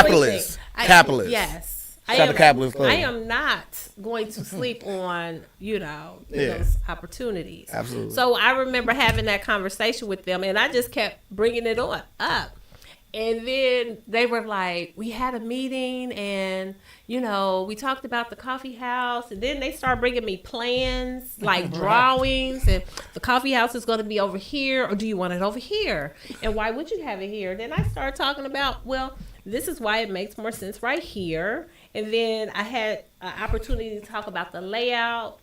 capitalist. Capitalist. Yes. Shout out to capitalist club. I am not going to sleep on, those opportunities. Absolutely. So I remember having that conversation with them, and I just kept bringing it up. And then they were like, we had a meeting, and, we talked about the coffee house. And then they started bringing me plans, like drawings. And the coffee house is going to be over here, or do you want it over here? And why would you have it here? Then I started talking about, this is why it makes more sense right here. And then I had an opportunity to talk about the layout.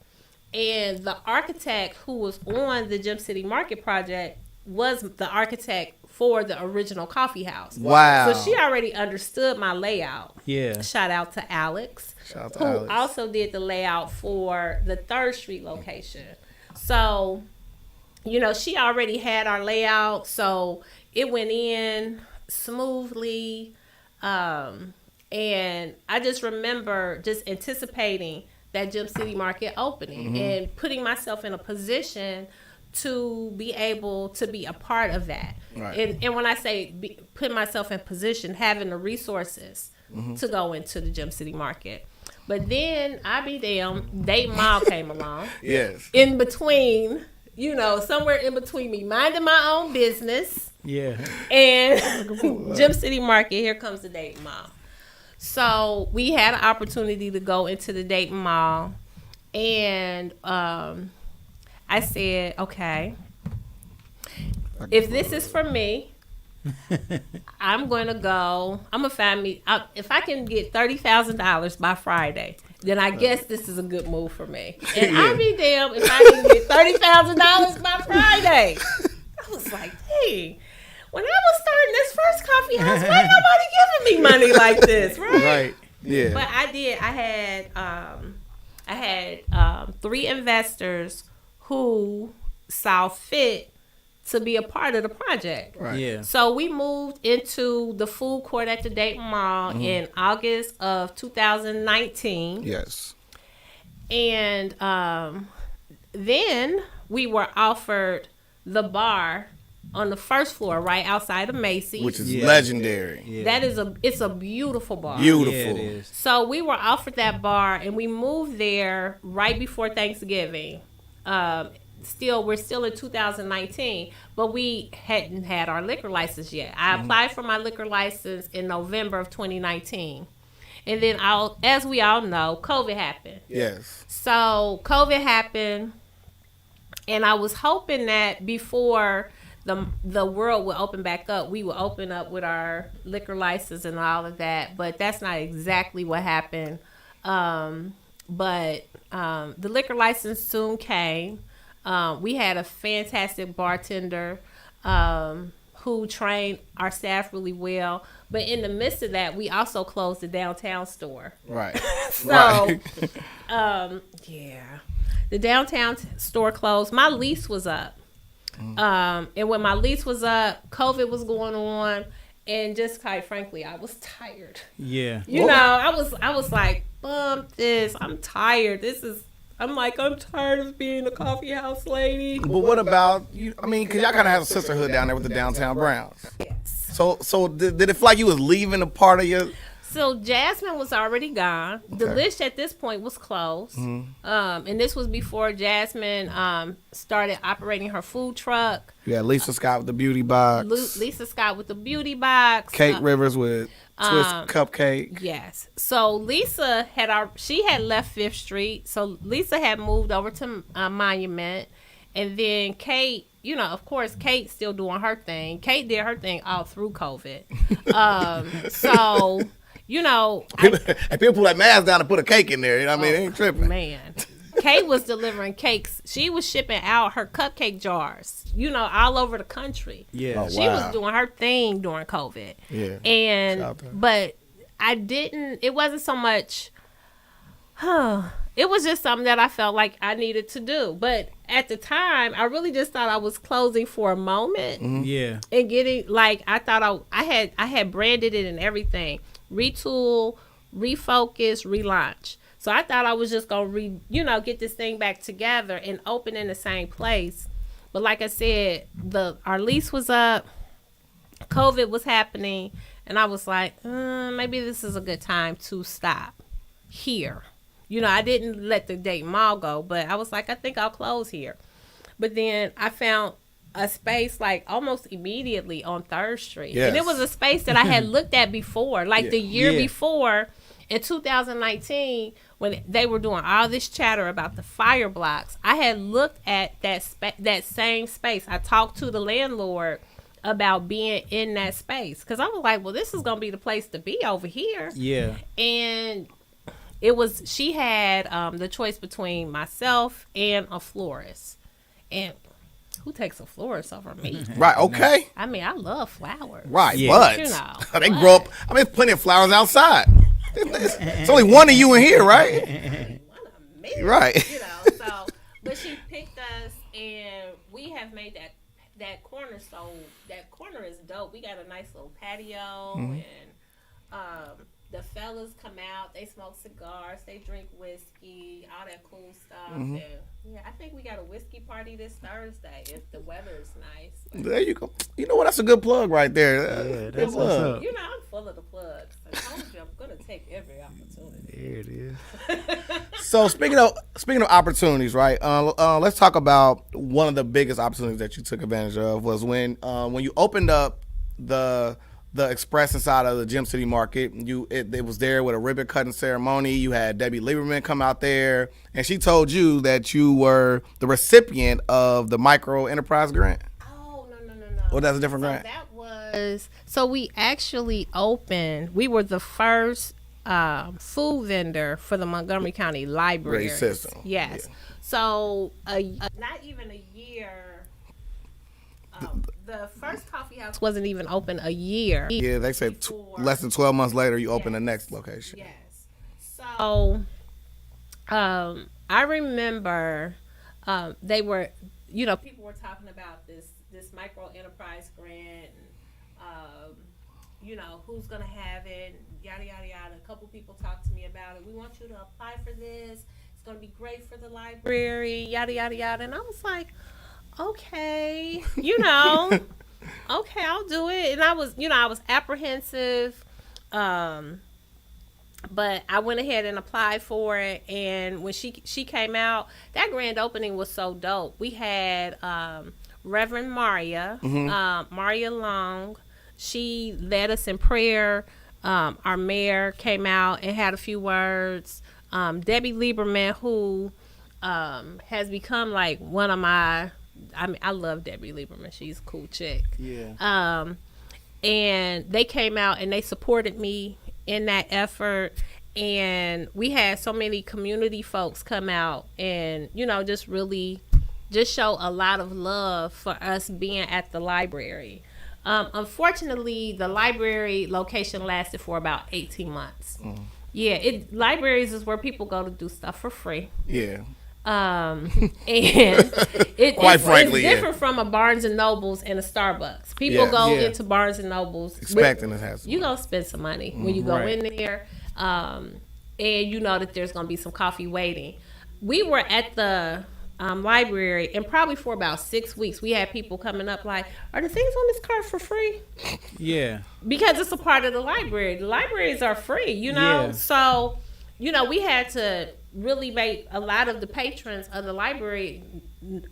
And the architect who was on the Gem City Market project was the architect for the original coffee house. Wow. So she already understood my layout. Yeah. Shout out to Alex. Shout out to who Alex. also did the layout for the 3rd Street location. So, she already had our layout. So it went in smoothly. And I just remember just anticipating that Gem City Market opening and putting myself in a position to be able to be a part of that. Right. And when I say put myself in position, having the resources to go into the Gem City Market. But then, I be damned, Dayton Mall came along. Yes. In between, somewhere in between me minding my own business. Yeah. And Gem City Market, here comes the Dayton Mall. So we had an opportunity to go into the Dayton Mall, and I said, okay, if this is for me, I'm going to go. I'm going to find me. If I can get $30,000 by Friday, then I guess this is a good move for me. And I'll be damned if I can get $30,000 by Friday. I was like, hey. When I was starting this first coffee house, why nobody giving me money like this, right? Right. Yeah. But I did. I had 3 investors who saw fit to be a part of the project. Right. Yeah. So we moved into the food court at the Dayton Mall in August of 2019. Yes. And then we were offered the bar on the first floor, right outside of Macy's, Which is legendary. Yeah. that is it's a beautiful bar. Beautiful. Yeah, it is. So we were offered that bar, and we moved there right before Thanksgiving. We're still in 2019, but we hadn't had our liquor license yet. I applied for my liquor license in November of 2019, and then as we all know, COVID happened. Yes. So COVID happened, and I was hoping that before the world will open back up, we will open up with our liquor license and all of that, but that's not exactly what happened. But the liquor license soon came. We had a fantastic bartender who trained our staff really well, but in the midst of that, we also closed the downtown store. Right. So, the downtown store closed. My lease was up. And when my lease was up, COVID was going on, and just quite frankly, I was tired. Yeah. I was like, bump this. I'm tired. I'm tired of being a coffee house lady. But what about you? I mean, because y'all kind of have a sisterhood down there with the Downtown Browns. Yes. So did it feel like you was leaving a part of your... So Jasmine was already gone. The list at this point was closed. And this was before Jasmine started operating her food truck. You had Lisa Scott with the beauty box. Lisa Scott with the beauty box. Kate Rivers with Twist Cupcake. Yes. So Lisa had left Fifth Street. So Lisa had moved over to Monument. And then Kate, of course, Kate's still doing her thing. Kate did her thing all through COVID. So... people pull that mask down and put a cake in there. I mean, they ain't tripping. Man, Kate was delivering cakes. She was shipping out her cupcake jars, all over the country. Yeah. Oh, She wow. was doing her thing during COVID. Yeah. And, but it wasn't so much, it was just something that I felt like I needed to do. But at the time, I really just thought I was closing for a moment. Yeah. And getting, I thought I had branded it and everything. Retool, refocus, relaunch. So I thought I was just going to get this thing back together and open in the same place. But like I said, our lease was up, COVID was happening, And I was like, maybe this is a good time to stop here. You know, I didn't let the Dayton Mall go, but I was like, I think I'll close here. But then I found a space like almost immediately on 3rd Street. Yes. And it was a space that I had looked at before, like the year before in 2019 when they were doing all this chatter about the fire blocks. I had looked at that same space. I talked to the landlord about being in that space because I was like, well, this is going to be the place to be over here. Yeah. And she had the choice between myself and a florist. And who takes a florist over me? Right, okay. I mean, I love flowers. Right, Yeah. but You know, they grow up. I mean, there's plenty of flowers outside. It's only one of you in here, right? One of me. Right. You know, so, but she picked us, and we have made that corner. So that corner is dope. We got a nice little patio, and the fellas come out. They smoke cigars. They drink whiskey. All that cool stuff. And yeah, I think we got a whiskey party this Thursday if the weather is nice. There you go. You know what? That's a good plug right there. Yeah, Good that's what's plug. up. You know, I'm full of the plugs. I told you I'm gonna take every opportunity. There it is. So speaking of opportunities, right? Let's talk about one of the biggest opportunities that you took advantage of was when you opened up the Express inside of the Gym City Market. It was there with a ribbon cutting ceremony. You had Debbie Lieberman come out there, and she told you that you were the recipient of the micro enterprise grant. Oh no. Well, that's a different So grant. that was we actually opened. We were the first food vendor for the Montgomery County Library Great system. Yes. Yeah. So not even a year. The first coffee house wasn't even open a year. Yeah, they said before. less than 12 months later you open the Yes. next location. Yes. So, I remember they were, people were talking about this micro enterprise grant, and, who's gonna have it, yada yada yada. A couple people talked to me about it. We want you to apply for this. It's gonna be great for the library, yada yada yada. And I was like, okay, okay, I'll do it. And I was apprehensive, but I went ahead and applied for it. And when she came out, that grand opening was so dope. We had Reverend Maria Long. She led us in prayer. Our mayor came out and had a few words. Debbie Lieberman, who has become like one of my, I love Debbie Lieberman. She's a cool chick. Yeah. And they came out and they supported me in that effort. And we had so many community folks come out and, just show a lot of love for us being at the library. Unfortunately, the library location lasted for about 18 months. Yeah, libraries is where people go to do stuff for free. Yeah. And Quite frankly, it's different from a Barnes and Nobles and a Starbucks. People Yeah. go Yeah. into Barnes and Nobles Expecting to have some you gonna spend some money when you go Right. in there, and you know that there's gonna be some coffee waiting. We were at the library, and probably for about 6 weeks, we had people coming up like, "Are the things on this card for free?" Yeah. Because it's a part of the library. The libraries are free, Yeah. So, we had to really make a lot of the patrons of the library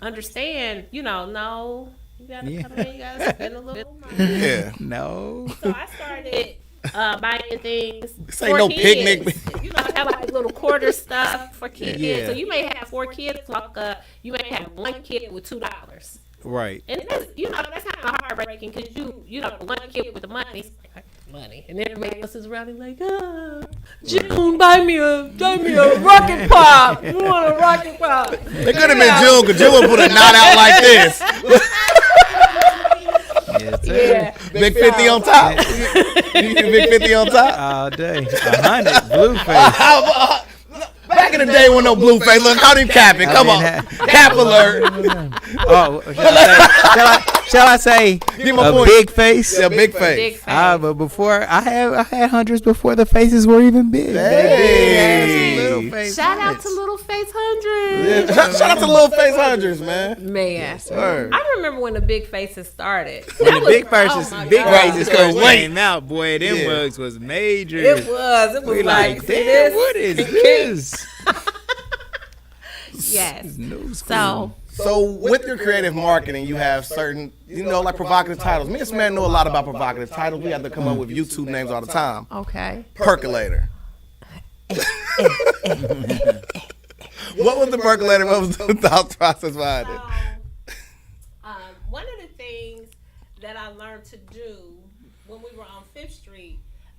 understand, no, you gotta come in, you gotta spend a little money. Yeah. No. So I started buying things This ain't for no kids. picnic. Have like little quarter stuff for kids. Yeah. So you may have 4 kids walk up. You may have 1 kid with $2. Right. And that's, that's kind of heartbreaking because one kid with the money, and then everybody else is around and like, June, buy me a rocket pop. You want a rocket pop? It could have been June, because June would put a knot out like this. Yes, sir. Yeah. Big 50 on top. You get big 50 on top. All day. 100. Blueface. Back in the day when no blue face. Look, how them capping. Come on. Cap alert. Oh, shall I say Give my a point. big face? Yeah, big Big face. fan. But before I had hundreds before the faces were even big. Hey. Little Face Shout out Hundreds. to Little Face Hundreds. Yeah, shout out to Little Face Hundreds, man. Man, Word. I remember when the big faces started. When That the was- big faces, oh my big God. faces Right. first Wait. came out, boy, them Yeah. bugs was major. It was We like, like, see damn, this? what is this? Yes. New So school. So with your creative marketing, you have certain, like provocative titles. Me and Samantha know a lot about provocative titles. We have to come up with YouTube names all the time. okay. Percolator. What was the percolator? What was the thought process behind it? One of the things that I learned to do when we were on Fifth Street,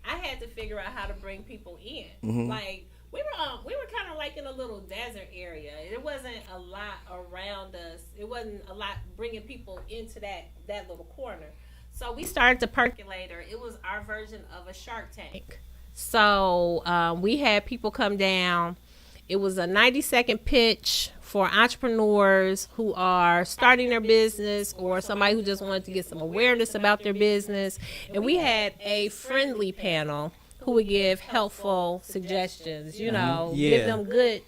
I had to figure out how to bring people in. Like we were kind of like in a little desert area. It wasn't a lot around us. It wasn't a lot bringing people into that little corner. So we started the percolator. It was our version of a Shark Tank. So we had people come down. It was a 90-second pitch for entrepreneurs who are starting their business or somebody who just wanted to get some awareness about their business. And we had a friendly panel who would give helpful suggestions, give Yeah. them good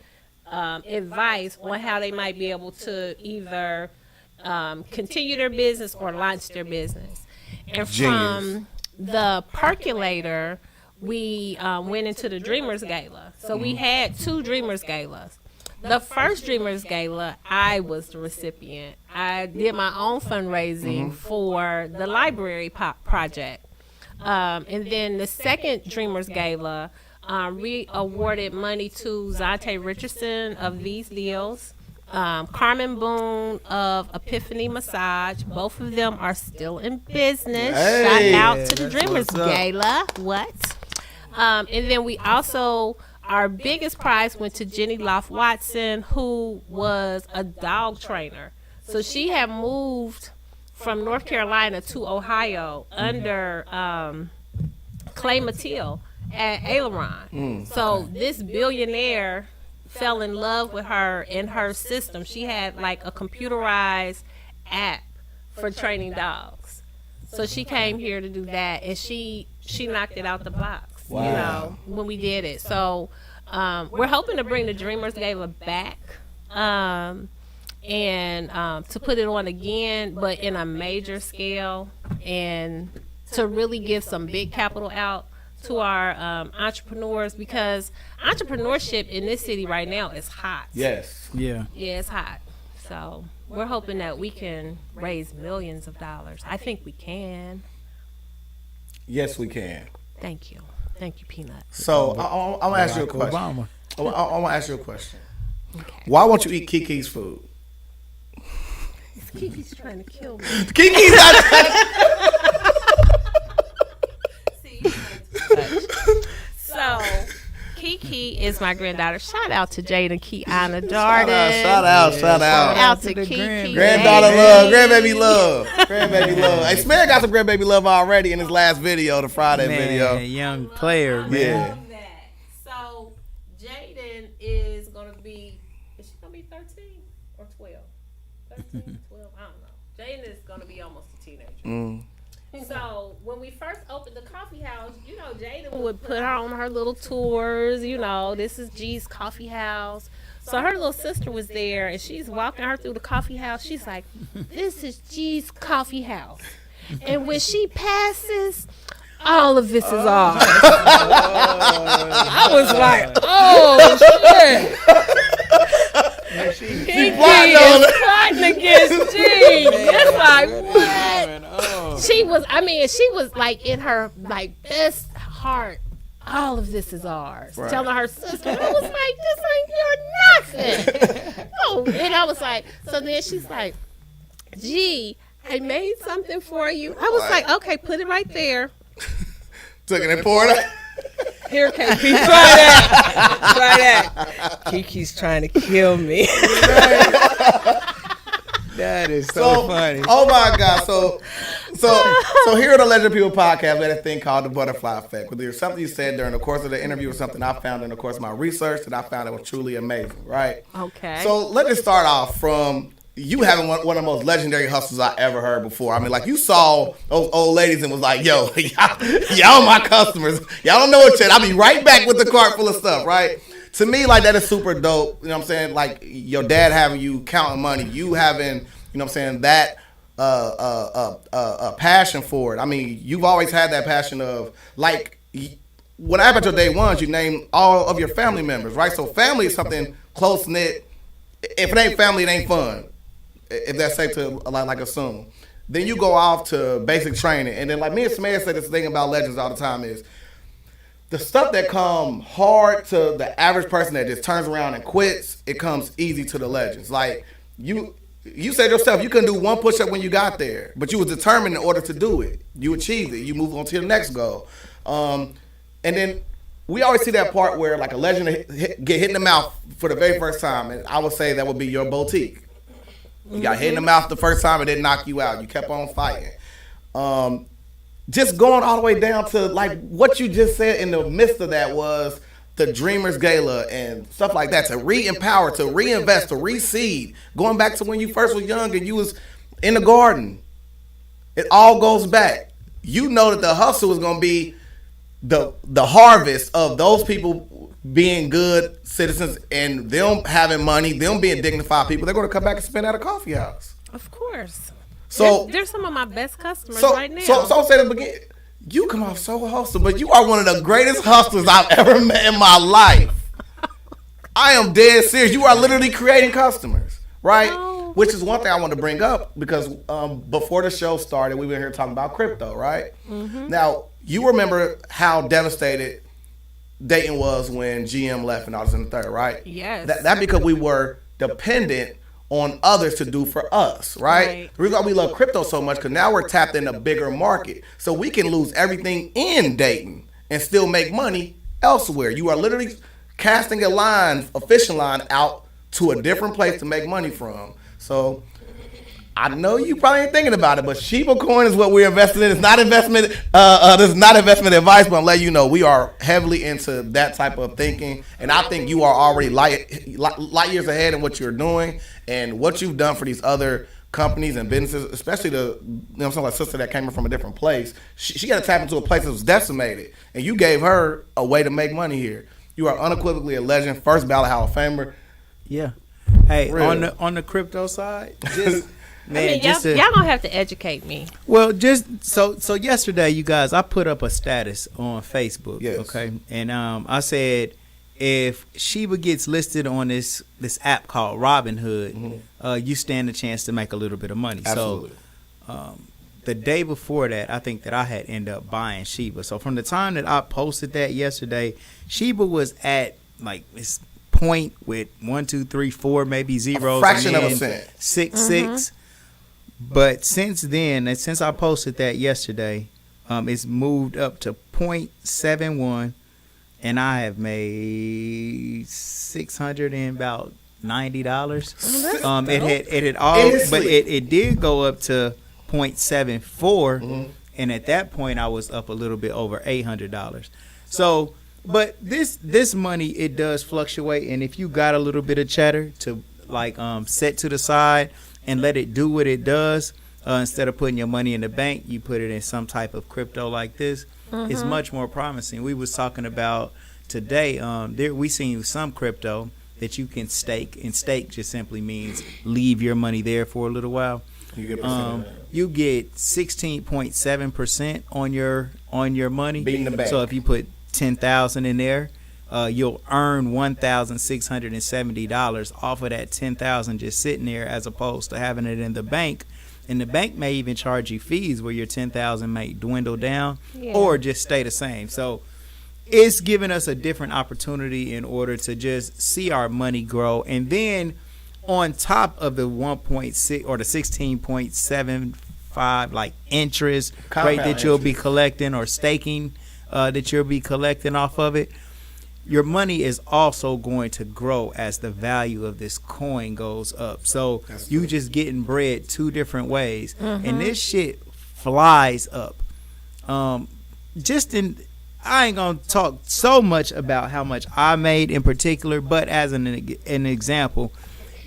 advice on how they might be able to either continue their business or launch their business. And from the percolator, we went into the Dreamers Gala. So we had 2 Dreamers Galas. The first Dreamers Gala, I was the recipient. I did my own fundraising for the library project. And then the second Dreamers Gala, we awarded money to Zonte Richardson of These Deals, Carmen Boone of Epiphany Massage. Both of them are still in business. Hey, Shout out to the that's Dreamers what's up. Gala. What? And then we also, our biggest prize went to Jenny Loft Watson, who was a dog trainer. So she had moved from North Carolina to Ohio under Clay Mathiel at Aileron. So this billionaire fell in love with her and her system. She had like a computerized app for training dogs. So she came here to do that, and she knocked it out the box. Wow. When we did it. So we're hoping to bring the Dreamers Gala back and to put it on again, but in a major scale, and to really give some big capital out to our entrepreneurs, because entrepreneurship in this city right now is hot. Yes. Yeah. Yeah, it's hot. So we're hoping that we can raise millions of dollars. I think we can. Yes, we can. Thank you. Thank you, Peanut. So I'm gonna ask you a Barack question. Obama. I want to ask you a question. Okay. Why won't you eat Kiki's food? Kiki's trying to kill me. Kiki's not. So, Kiki is my granddaughter. Shout out to Jade and Kiana Darden. Shout out. Shout out to to the Kiki. Granddaughter baby. love, grandbaby love, grandbaby love. Hey, Smear got some grandbaby love already in his last video, the Friday Man, video. young player, man. Yeah. Love that. So, Jaden is going to be, is she going to be 13 or 12? 13, 12, I don't know. Jaden is going to be almost a teenager. So when we first opened the coffee house, Jada would put her on her little tours. This is G's coffee house. So her little sister was there, and she's walking her through the coffee house. She's like, "This is G's coffee house," and when she passes, all of this is ours. I was like, "Oh shit!" Kiki plotting on is it. plotting against G. It's like, what? She was like in her like best heart. All of this is ours. Right. Telling her sister, I was like, this ain't your nothing. Oh, and I was like, so then she's like, G, I made something for you. I was like, okay, put it right there. Took it and poured it. Here, KP, try that. Try that. Kiki's trying to kill me. That is so funny. Oh my God. So here at the Legend People podcast, we had a thing called the butterfly effect. Whether it's something you said during the course of the interview or something I found in the course of my research that I found that was truly amazing, right? Okay. So let me start off from you having one of the most legendary hustles I ever heard before. I mean, like you saw those old ladies and was like, yo, y'all my customers. Y'all don't know what yet. I'll be right back with the cart full of stuff, right? to me, like, that is super dope. You know what I'm saying? Like, your dad having you counting money, you having, you know what I'm saying, that passion for it. I mean, you've always had that passion of, like, when I happened to your day ones, you name all of your family members, right? So family is something close knit. If it ain't family, it ain't fun. If that's safe to like assume. Then you go off to basic training, and then like me and Samaya said this thing about legends all the time is the stuff that come hard to the average person that just turns around and quits. It comes easy to the legends. Like you said yourself, you couldn't do one push-up when you got there, but you was determined in order to do it. You achieved it. You move on to your next goal. And then we always see that part where like a legend get hit in the mouth for the very first time, and I would say that would be your boutique. You got hit in the mouth the first time, it didn't knock you out. You kept on fighting. Just going all the way down to like what you just said in the midst of that was the Dreamers Gala and stuff like that, to re-empower, to reinvest, to reseed. Going back to when you first was young and you was in the garden. It all goes back. You know that the hustle is going to be the harvest of those people being good citizens and them having money, them being dignified people. They're going to come back and spend at a coffee house. Of course. So they're some of my best customers right now. So I'm saying at the beginning, you come off so hustle, but you are one of the greatest hustlers I've ever met in my life. I am dead serious. You are literally creating customers, right? No. Which is one thing I wanted to bring up because before the show started, we were here talking about crypto, right? Mm-hmm. Now, you remember how devastated Dayton was when GM left and I was in the third, right? Yes. That because we were dependent on others to do for us, right? The reason why we love crypto so much because now we're tapped in a bigger market. So we can lose everything in Dayton and still make money elsewhere. You are literally casting a fishing line out to a different place to make money from. So I know you probably ain't thinking about it, but Shiba Coin is what we're investing in. It's not investment. This is not investment advice, but I'm letting you know we are heavily into that type of thinking, and I think you are already light years ahead in what you're doing and what you've done for these other companies and businesses, especially my sister that came in from a different place. She got to tap into a place that was decimated, and you gave her a way to make money here. You are unequivocally a legend, first ballot Hall of Famer. Yeah. Hey, on the crypto side, just. Man, y'all gonna have to educate me. Well, just so yesterday, you guys, I put up a status on Facebook. Yes. Okay, and I said if Shiba gets listed on this app called Robinhood, mm-hmm. You stand a chance to make a little bit of money. Absolutely. So the day before that, I think that I had ended up buying Shiba. So from the time that I posted that yesterday, Shiba was at like this point with 1, 2, 3, 4, maybe zeros, a fraction and of a cent, 6, mm-hmm. 6. But since then, and since I posted that yesterday, it's moved up to 0.71, and I have made $690. It had all, but it did go up to 0.74, mm-hmm. and at that point, I was up a little bit over $800. So, but this money, it does fluctuate, and if you got a little bit of cheddar to like set to the side and let it do what it does, instead of putting your money in the bank, you put it in some type of crypto like this. Mm-hmm. It's much more promising. We was talking about today, we seen some crypto that you can stake, and stake just simply means leave your money there for a little while. You get 16.7% on your money. Beating the bank. So if you put $10,000 in there, you'll earn $1,670 off of that $10,000 just sitting there, as opposed to having it in the bank. And the bank may even charge you fees where your $10,000 may dwindle down or just stay the same. So it's giving us a different opportunity in order to just see our money grow. And then on top of the 1.6 or the 16.75 like interest rate that you'll be collecting, or staking that you'll be collecting off of it, your money is also going to grow as the value of this coin goes up. So you just getting bread two different ways. Mm-hmm. And this shit flies up. I ain't gonna talk so much about how much I made in particular, but as an example,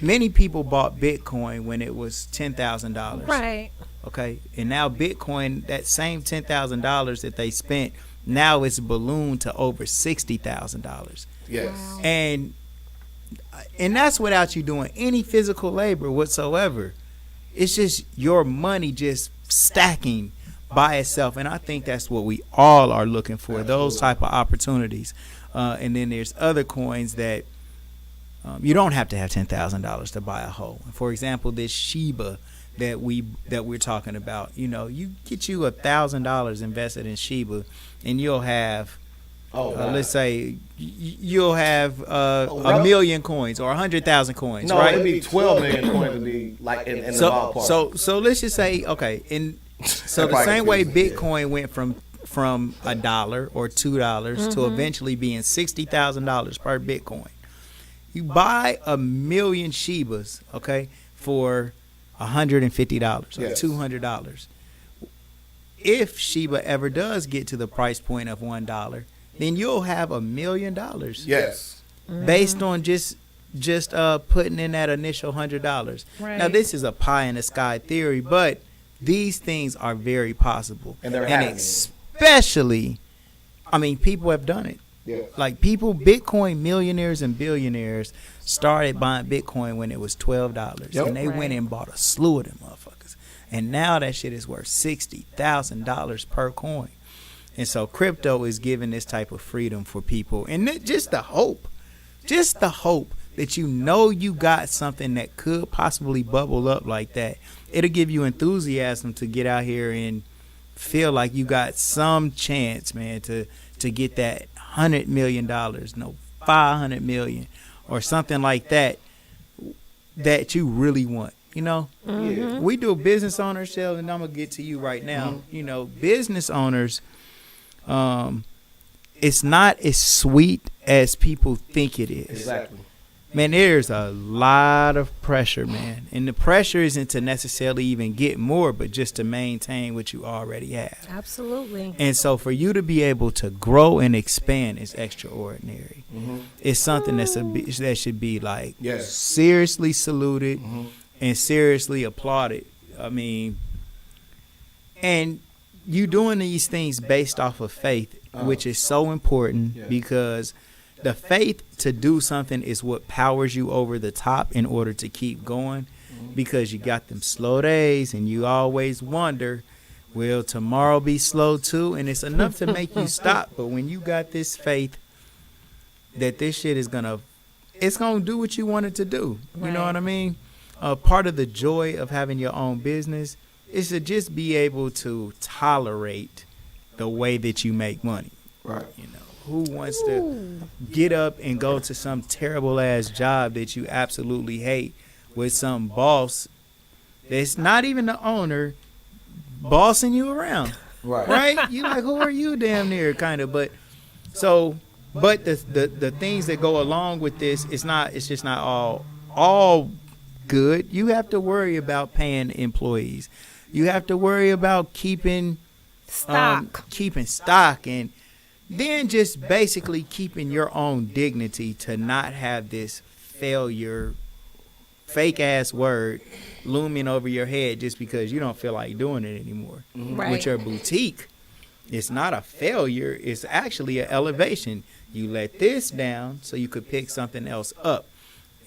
many people bought Bitcoin when it was $10,000. Right. Okay. And now Bitcoin, that same $10,000 that they spent Now it's ballooned to over $60,000. Yes. Wow. And that's without you doing any physical labor whatsoever. It's just your money just stacking by itself, and I think that's what we all are looking for. Those type of opportunities. And then there's other coins that you don't have to have $10,000 to buy a hoe. For example, this Shiba that we're talking about. You know, you get you $1,000 invested in Shiba, and you'll have. Let's say you'll have a million coins or 100,000 coins. No, right? it'd be 12 million coins to be like in the ballpark. So let's just say, okay, so the same way Bitcoin went from $1 or $2 to eventually being $60,000 per Bitcoin. You buy a million Shibas, okay, for $150 or $200. If Shiba ever does get to the price point of $1, then you'll have $1 million. Yes. Based on just putting in that initial $100. Right. Now this is a pie in the sky theory, but these things are very possible. And they're happening. Especially, I mean, people have done it. Yeah. Like Bitcoin millionaires and billionaires started buying Bitcoin when it was $12. Yep. And they went and bought a slew of them motherfuckers. And now that shit is worth $60,000 per coin. And so crypto is giving this type of freedom for people. And just the hope that you know you got something that could possibly bubble up like that. It'll give you enthusiasm to get out here and feel like you got some chance, man, to get that $100 million, no, $500 million or something like that you really want. You know, we do business owners, and I'm going to get to you right now. You know, business owners, it's not as sweet as people think it is. Exactly. Man, there's a lot of pressure, man. And the pressure isn't to necessarily even get more, but just to maintain what you already have. Absolutely. And so for you to be able to grow and expand is extraordinary. It's something that should be like seriously saluted and seriously applauded. I mean, and you doing these things based off of faith, which is so important because the faith to do something is what powers you over the top in order to keep going, because you got them slow days and you always wonder, will tomorrow be slow too? And it's enough to make you stop. But when you got this faith that this shit is it's gonna do what you want it to do. You know what I mean? Part of the joy of having your own business is to just be able to tolerate the way that you make money. Right. You know, who wants to get up and go to some terrible ass job that you absolutely hate with some boss that's not even the owner bossing you around? Right? You like, who are you damn near kind of, but the things that go along with this, it's just not all good. You have to worry about paying employees. You have to worry about keeping stock, and then just basically keeping your own dignity to not have this failure, fake ass word looming over your head just because you don't feel like doing it anymore. Right. With your boutique, it's not a failure. It's actually an elevation. You let this down so you could pick something else up.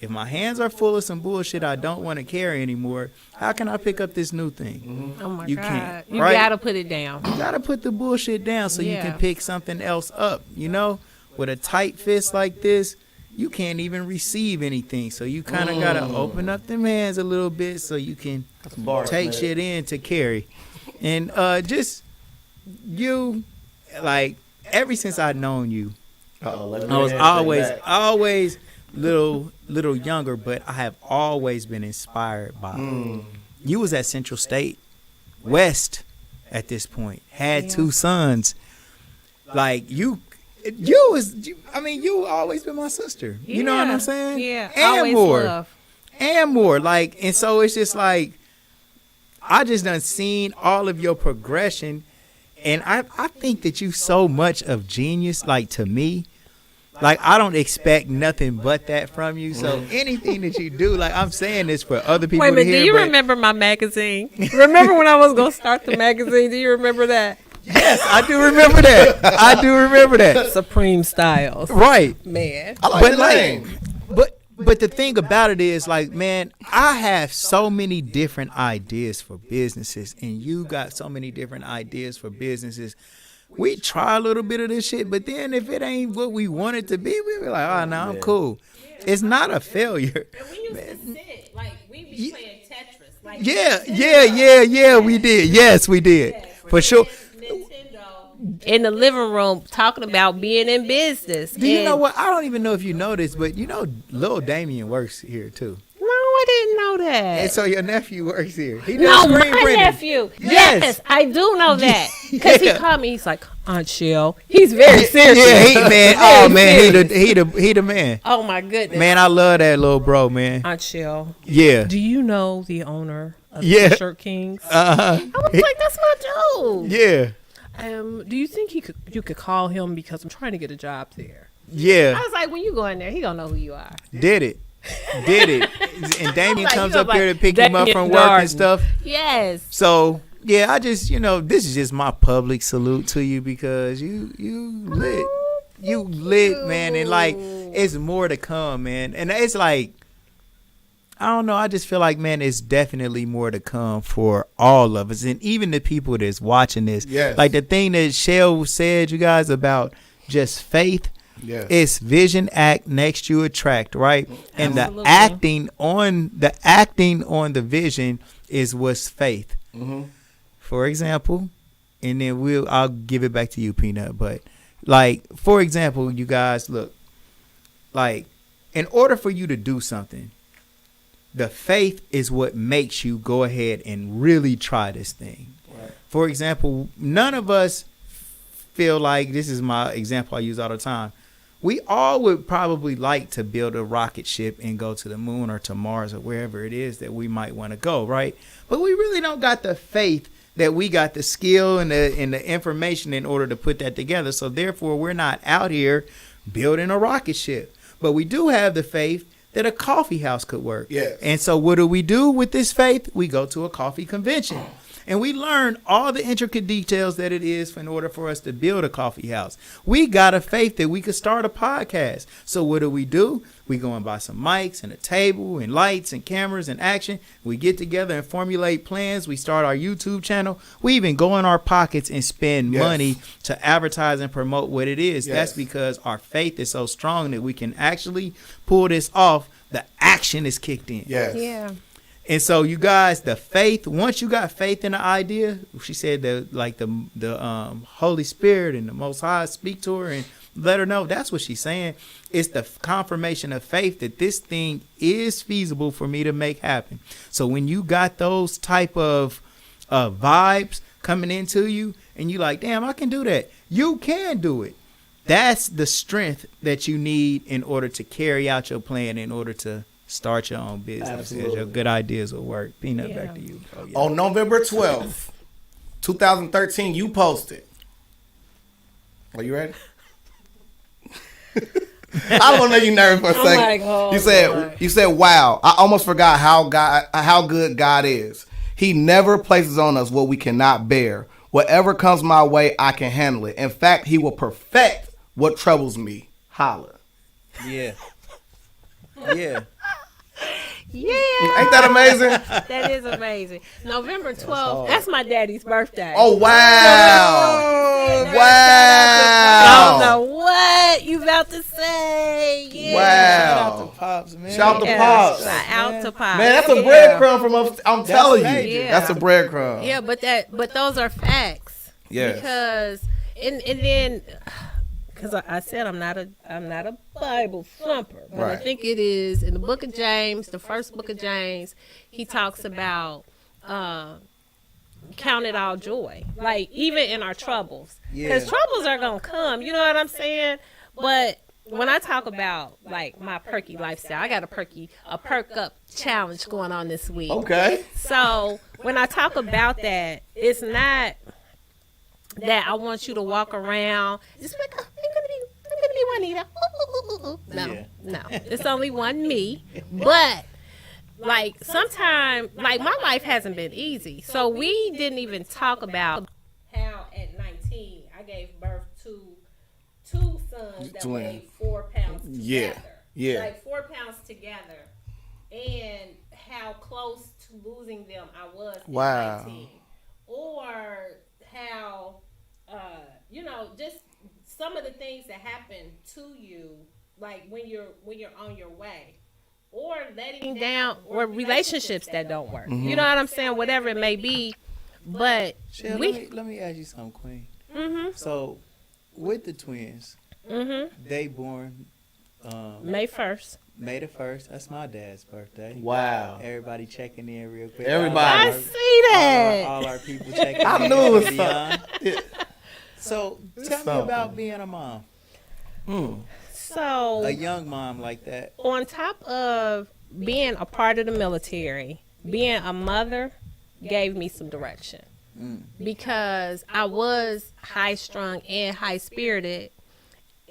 If my hands are full of some bullshit I don't want to carry anymore, how can I pick up this new thing? Oh my You God. can't, You right? gotta put it down. You gotta put the bullshit down so you can pick something else up. You know, with a tight fist like this, you can't even receive anything. So you kind of gotta open up them hands a little bit so you can take shit in to carry. And just you, like, ever since I've known you, I was always little younger, but I have always been inspired by you. Was at Central State West at this point, had two sons. Like you always been my sister. You know what I'm saying? Yeah, and always more, love. and more. Like, and so it's just like I just done seen all of your progression, and I think that you so much of genius. Like, to me, like, I don't expect nothing but that from you. So anything that you do, like, I'm saying this for other people Wait a minute, to hear. do you remember my magazine? Remember when I was going to start the magazine? Do you remember that? Yes, I do remember that. Supreme Styles. Right. Man. I like But the like, name. but the thing about it is, like, man, I have so many different ideas for businesses, and you got so many different ideas for businesses. We try a little bit of this shit, but then if it ain't what we want it to be, we be like, oh, no, I'm cool. It's not a failure. And we used to sit, like, we be playing Tetris. Like, Yeah, we did. Yes, we did. For sure. Nintendo in the living room talking about being in business. Do you know what? I don't even know if you know this, but you know Lil Damien works here too. No, I didn't know that. And so your nephew works here. He does No, my screen printing. nephew. Yes. Yes, I do know that. Because he called me. He's like, Aunt Shell. He's very serious. Yeah, he man. Oh man, serious. he the man. Oh my goodness. Man, I love that little bro, man. Aunt Shell. Yeah. Do you know the owner of Yeah. Shirt Kings? Uh-huh. I was like, that's my dude. Yeah. Do you think you could call him because I'm trying to get a job there? Yeah. I was like, when you go in there, he gonna know who you are. Did it. And Damien Like, comes you up was here like, to pick him up Damien from work Darden. and stuff. Yes. So yeah, I just, this is just my public salute to you because you lit. You lit, man, and like it's more to come, man. And it's like, I don't know, I just feel like, man, it's definitely more to come for all of us. And even the people that's watching this. Yes. Like the thing that Shell said, you guys, about just faith. Yes. It's vision, act, next you attract, right? And Absolutely. the acting on the vision is what's faith. Mm-hmm. For example, and then I'll give it back to you, Peanut. But like, for example, you guys, look, like, in order for you to do something, the faith is what makes you go ahead and really try this thing. Right. For example, none of us feel like, this is my example I use all the time. We all would probably like to build a rocket ship and go to the moon or to Mars or wherever it is that we might want to go, right? But we really don't got the faith that we got the skill and the information in order to put that together. So therefore, we're not out here building a rocket ship. But we do have the faith that a coffee house could work. Yes. And so what do we do with this faith? We go to a coffee convention. And we learn all the intricate details that it is in order for us to build a coffee house. We got a faith that we could start a podcast. So what do? We go and buy some mics and a table and lights and cameras and action. We get together and formulate plans. We start our YouTube channel. We even go in our pockets and spend money to advertise and promote what it is. Yes. That's because our faith is so strong that we can actually pull this off. The action is kicked in. Yes. Yeah. And so you guys, the faith, once you got faith in the idea, she said that like the Holy Spirit and the Most High speak to her and let her know. That's what she's saying. It's the confirmation of faith that this thing is feasible for me to make happen. So when you got those type of vibes coming into you and you like, damn, I can do that. You can do it. That's the strength that you need in order to carry out your plan, in order to start your own business. Absolutely. Your good ideas will work. Peanut, Yeah. back to you, bro. Yeah. On November 12th, 2013, you posted. Are you ready? I don't know, you nervous for a I'm second. like, oh, you said, wow, I almost forgot how good God is. He never places on us what we cannot bear. Whatever comes my way, I can handle it. In fact, he will perfect what troubles me. Holla. Yeah. Yeah. Yeah. Ain't that amazing? That is amazing. November 12th. That's my daddy's birthday. Oh, wow. I Wow. don't know what you about to say. Yeah. Wow. Pops, man. Shout out to Yeah. Pops. Shout out to Pops. Man, that's a Yeah. breadcrumb from up. I'm telling you. major. Yeah. That's a breadcrumb. Yeah, but those are facts. Yes. Because and then because I said I'm not a Bible thumper, but I Right. think it is in the book of James, the first book of James. He talks about count it all joy, like even in our troubles, because troubles are gonna come. You know what I'm saying? But when I talk about like my perky lifestyle, I got a perk up challenge going on this week. Okay. So when I talk about that, it's not that I want you to walk around just like, oh, I'm gonna be Juanita. No, it's only one me. But like sometimes, like my life hasn't been easy, so we didn't even talk about how at 19 sons that Twin. weighed 4 pounds Yeah. together. Yeah. Like 4 pounds together. And how close to losing them I was at Wow. 19. Or how, just some of the things that happen to you, like when you're on your way. Or letting down, or relationships that don't work. Mm-hmm. You know what I'm saying? Whatever it may be. But Shell, let me ask you something, Queen. Mm-hmm. So, with the twins, Mm-hmm. they born May 1st. May the 1st. That's my dad's birthday. Wow. Everybody checking in real quick. Everybody. I see that. All our people checking I in. knew it was beyond. something. So, tell me something. about being a mom. So A young mom like that. on top of being a part of the military, being a mother gave me some direction. Because I was high strung and high spirited.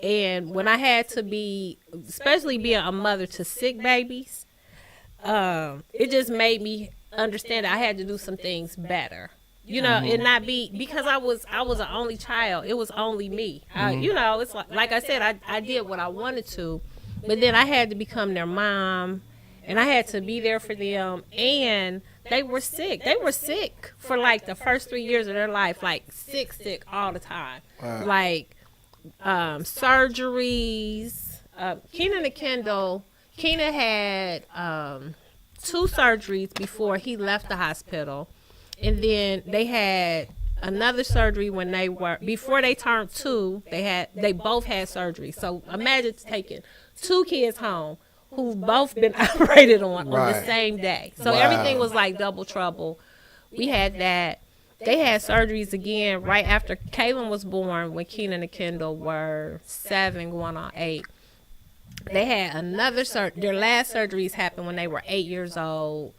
And when I had to be, especially being a mother to sick babies, it just made me understand that I had to do some things better. And not be, because I was an only child. It was only me. It's like I said, I did what I wanted to, but then I had to become their mom, and I had to be there for them. And they were sick. They were sick for like the first 3 years of their life, like sick all the time. Wow. Like surgeries. Keenan and Kendall. Keenan had 2 surgeries before he left the hospital. And then they had another surgery when before they turned 2, they both had surgery. So imagine taking 2 kids home who've both been operated on the same day. So everything was like double trouble. We had that. They had surgeries again right after Kaylin was born, when Keenan and Kendall were 7 going on 8. They had another their last surgeries happened when they were 8 years old.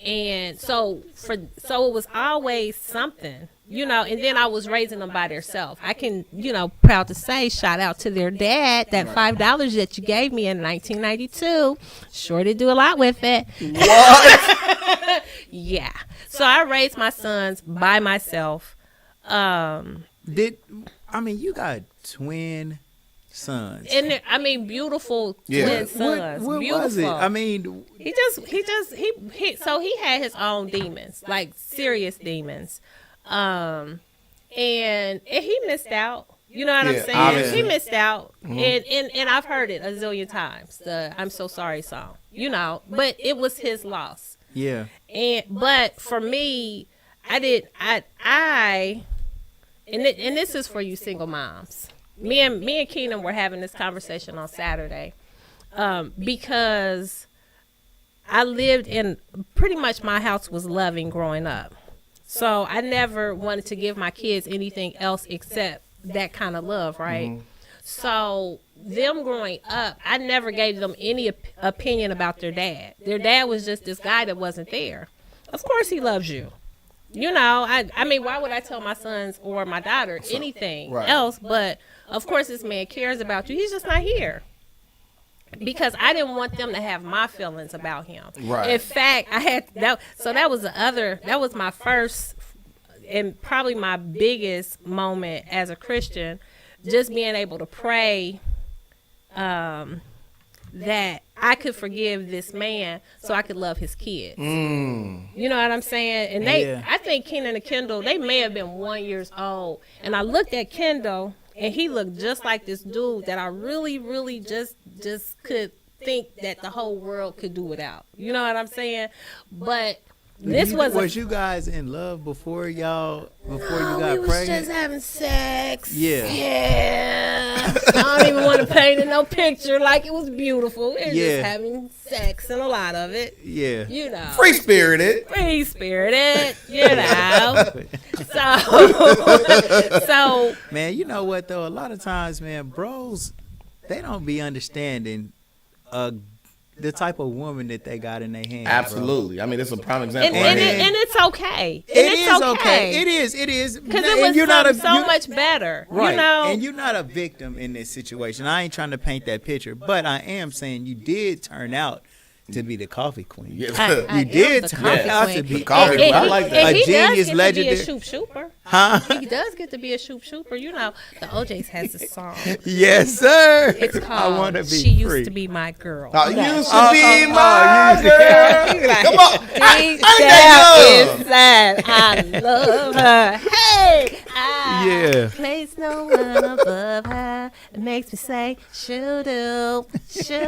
And so it was always something, and then I was raising them by themselves. I can, proud to say, shout out to their dad, that $5 that you gave me in 1992. Sure did do a lot with it. What? Yeah. So I raised my sons by myself. You got twin sons. And beautiful twin sons. What beautiful. was it? He had his own demons, like serious demons. And he missed out. You know what I'm saying? Obviously. He missed out. And I've heard it a zillion times, the I'm so sorry song. But it was his loss. Yeah. But for me, and this is for you single moms. Me and Keenan were having this conversation on Saturday, because I lived in, pretty much my house was loving growing up. So I never wanted to give my kids anything else except that kind of love, right? Mm-hmm. So them growing up, I never gave them any opinion about their dad. Their dad was just this guy that wasn't there. Of course he loves you. Why would I tell my sons or my daughter anything else? But of course, this man cares about you. He's just not here, because I didn't want them to have my feelings about him. Right. In fact, I had that. So that was my first and probably my biggest moment as a Christian, just being able to pray that I could forgive this man so I could love his kids. You know what I'm saying? And I think Keenan and Kendall, they may have been 1 year old. And I looked at Kendall, and he looked just like this dude that I really, really just could think that the whole world could do without. You know what I'm saying? But was you guys in love before you got pregnant? We was just having sex. Yeah. I don't even want to paint in no picture like it was beautiful. We were just having sex, and a lot of it. Yeah. Free spirited. So man, you know what though? A lot of times, man, bros, they don't be understanding the type of woman that they got in their hands. Absolutely. Bro. It's a prime example. And it's okay. It is. Because it was so much better. Right. And you're not a victim in this situation. I ain't trying to paint that picture, but I am saying you did turn out to be the coffee queen. Yeah. You did turn out to be coffee queen. I like that. And he genius, does get legendary. to be a shooper. Huh? He does get to be a shooper. You know, the OJ's has a song. Yes, sir. It's I called want to be She free. Used to Be My Girl. Used to be my girl. Come on. Deep down inside, I love her. Hey, I place no one above her. It makes me say, she'll do. She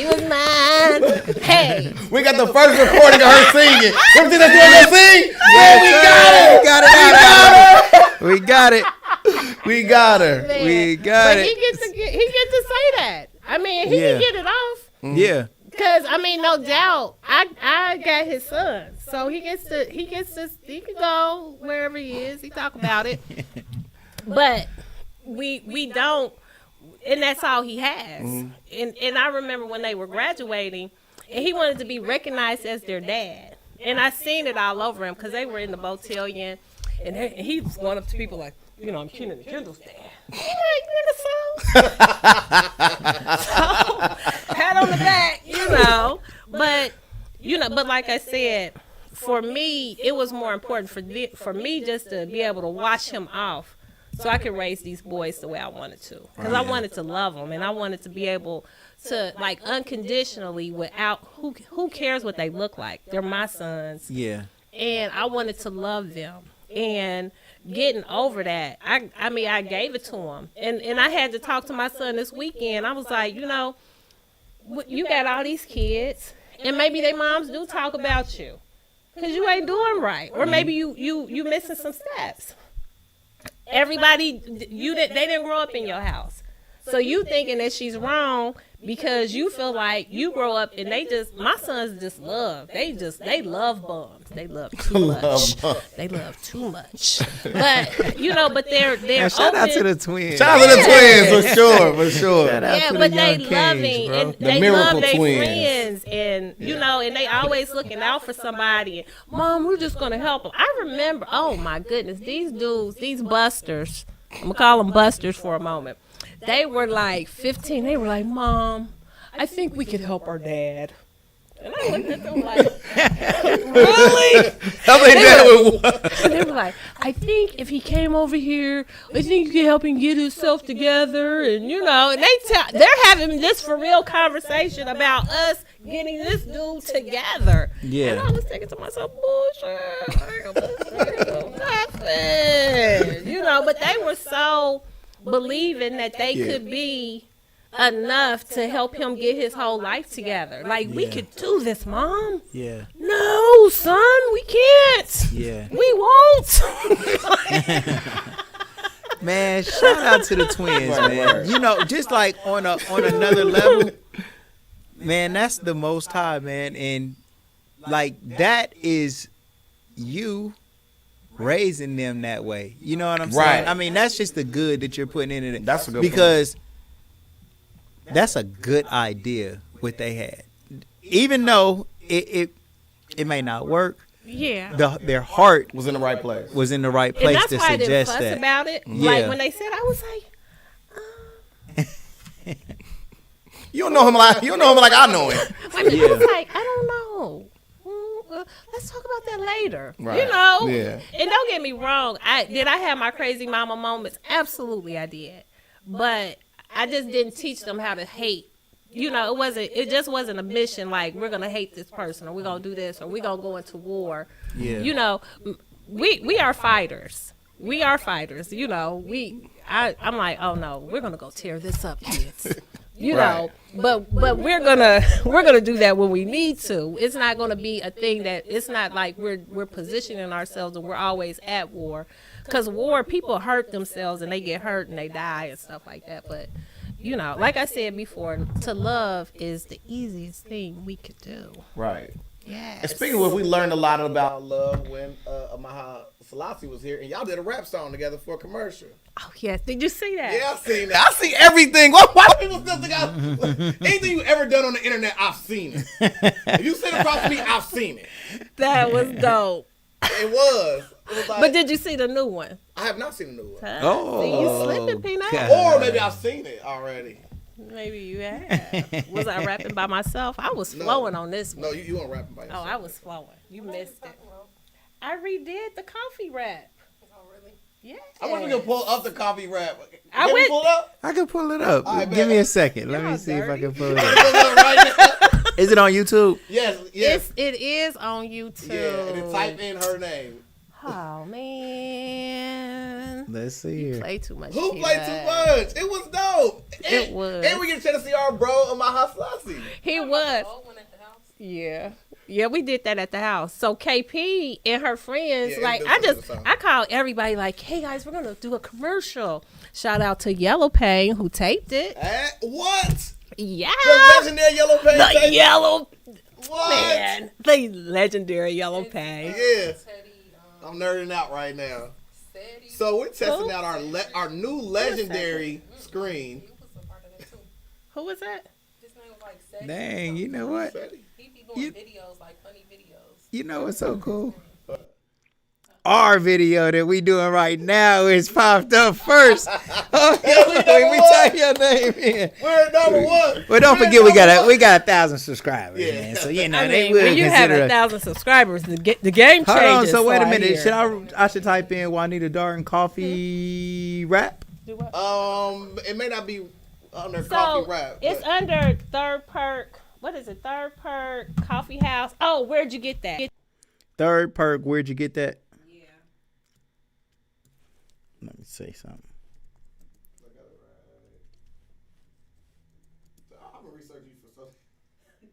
was mine. Hey. We got the first recording of her singing. Everything that's doing her sing? Yeah, we got it. We got it. We got her. Man. We got But it. he gets to say that. I mean, he can get it off. Yeah. Cause I mean, no doubt, I got his son, so he can go wherever he is. He talk about it, but we don't, and that's all he has. And I remember when they were graduating, and he wanted to be recognized as their dad, and I seen it all over him because they were in the Botellion, and he was going up to people like, you know, I'm Kenan and Kendall's dad. He like, nigga, so pat on the back, you know. But like I said, for me, it was more important for me just to be able to wash him off, so I could raise these boys the way I wanted to, because I wanted to love them, and I wanted to be able to, like, unconditionally, without who cares what they look like. They're my sons. Yeah. And I wanted to love them. And getting over that, I mean, I gave it to him. And I had to talk to my son this weekend. I was like, you know, you got all these kids, and maybe their moms do talk about you because you ain't doing right. Or maybe you missing some steps. Everybody, they didn't grow up in your house. So you thinking that she's wrong because you feel like you grow up and my sons just love. They love bums. They love too much. They love too much. But, you know, but they're Shout out open. to the twins. Shout out to the twins, for sure. Shout out Yeah, to but the they young loving kings, bro. and The they miracle love their twins. friends, and you know, and they always looking out for somebody. And, Mom, we're just gonna help them. I remember, oh my goodness, these dudes, these busters. I'm gonna call them busters for a moment. They were like 15. They were like, Mom, I think we could help our dad. And I looked at them like, really? They were like, I think if he came over here, I think you could help him get himself together. And, you know, and they're having this for real conversation about us getting this dude together. Yeah. And I was thinking to myself, bullshit. Nothing. You know, but they were so believing that they could be enough to help him get his whole life together. Like, we could do this, Mom. Yeah. No, son, we can't. Yeah. We won't. Man, shout out to the twins, man. You know, just like on another level, man, that's the Most High, man. And like, that is you raising them that way. You know what I'm saying? Right. I mean, that's just the good that you're putting into it. That's a good because that's a good idea what they had. Even though it may not work, Yeah. their heart Was in the right place. was in the right And place that's to why I didn't suggest fuss that. about it. Yeah. Like, when they said, I was like, You don't know him like I know him. wait a minute. I was like, I don't know. Let's talk about that later. Right. You know? Yeah. And don't get me wrong. Did I have my crazy mama moments? Absolutely I did. But I just didn't teach them how to hate. You know, it just wasn't a mission like, we're going to hate this person, or we're going to do this, or we're going to go into war. Yeah. You know, we are fighters. We are fighters. You know, I'm like, oh no, we're going to go tear this up, kids. You know, but we're gonna do that when we need to. It's not gonna be a thing that, it's not like we're positioning ourselves and we're always at war, because war, people hurt themselves and they get hurt and they die and stuff like that. But you know, like I said before, to love is the easiest thing we could do. Right. Yes. And speaking of which, we learned a lot about love when Maha Selassie was here, and y'all did a rap song together for a commercial. Oh yes, did you see that? Yeah, I seen that. I see everything. Why do people still think anything you ever done on the internet? I've seen it. If you sit across from me, I've seen it. That was dope. It was. It was like, But did you see the new one? I have not seen the new one. Oh, See, you slipping, Peanut. God. Or maybe I've seen it already. Maybe you have. Was I rapping by myself? I was flowing on this one. No, you weren't rapping by Oh, yourself. I was flowing. You missed it. I redid the coffee rap. Oh, really? Yeah. I wish we could pull up the coffee rap. I Can we went- pull it up? I can pull it up. All right, Give me man. a second. Let me Y'all see if I dirty. can pull it Pull up. it up right now. Is it on YouTube? Yes. It is on YouTube. Yeah, and then type in her name. Oh man. Let's see You here. play too much. Who T-Bag. played too much? It was dope. It was. And we get a chance to see our bro in my Haslasi. He was. Old one at the house. Yeah. Yeah, we did that at the house. So KP and her friends, Yeah, like introduce us to the song. I called everybody like, hey guys, we're gonna do a commercial. Shout out to Yellow Pain who taped it. What? Yeah. The legendary Yellow Pain. The tape? Yellow What? Man. The legendary Yellow Pain. Yeah. Teddy, I'm nerding out right now. Teddy. So we're testing Who? out our new legendary screen. He was a part of that too. Who was that? His name was like Sexy. Dang, you know what? He be doing You- videos, like funny videos. You know what's so cool? Our video that we doing right now is popped up first. When we type your name in. We're number one. But don't forget we got 1,000 subscribers, Yeah. man. So you know I they mean, will when you have consider. 1,000 subscribers, the game changes. Hold on, so wait a I minute. hear. Should I should type in Juanita Darden coffee rap? Do what? It may not be under So coffee rap. it's but- under Third Perk. What is it? Third Perk Coffee House. Oh, where'd you get that? Third perk, where'd you get that? Yeah. Let me say something. I'm gonna research you for something.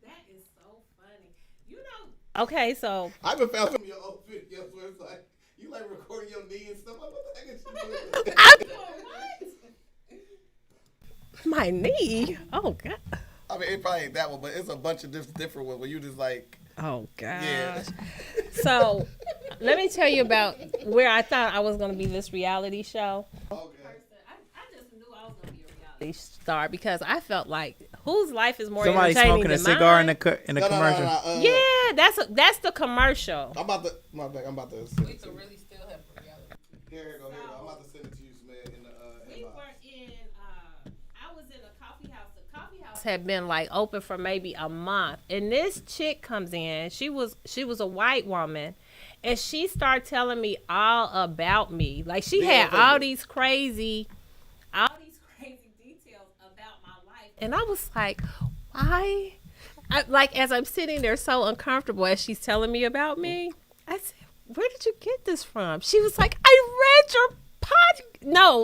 That is so funny. You know. Okay, so I've been found some of your old videos where it's like you like recording your knee and stuff. Like, what the heck is you doing? my knee. Oh God. I mean, it probably ain't that one, but it's a bunch of different ones where you just like, Oh gosh. yeah. So let me tell you about where I thought I was going to be this reality show. Okay. I just knew I was going to be a reality star because I felt like whose life is more Somebody entertaining smoking a than cigar mine? in the No, commercial. Yeah, that's the commercial. I'm about to. My bad. I'm about to send We it to could you. really still have a reality. Here you go. I'm about to send it to you, man. In the We inbox. were in. I was in a coffee house. The coffee house had been like open for maybe a month, and this chick comes in. She was a white woman, and she started telling me all about me. Like she had all these crazy details about my life, and I was like, why? Like as I'm sitting there so uncomfortable as she's telling me about me, I said, where did you get this from? She was like, I read your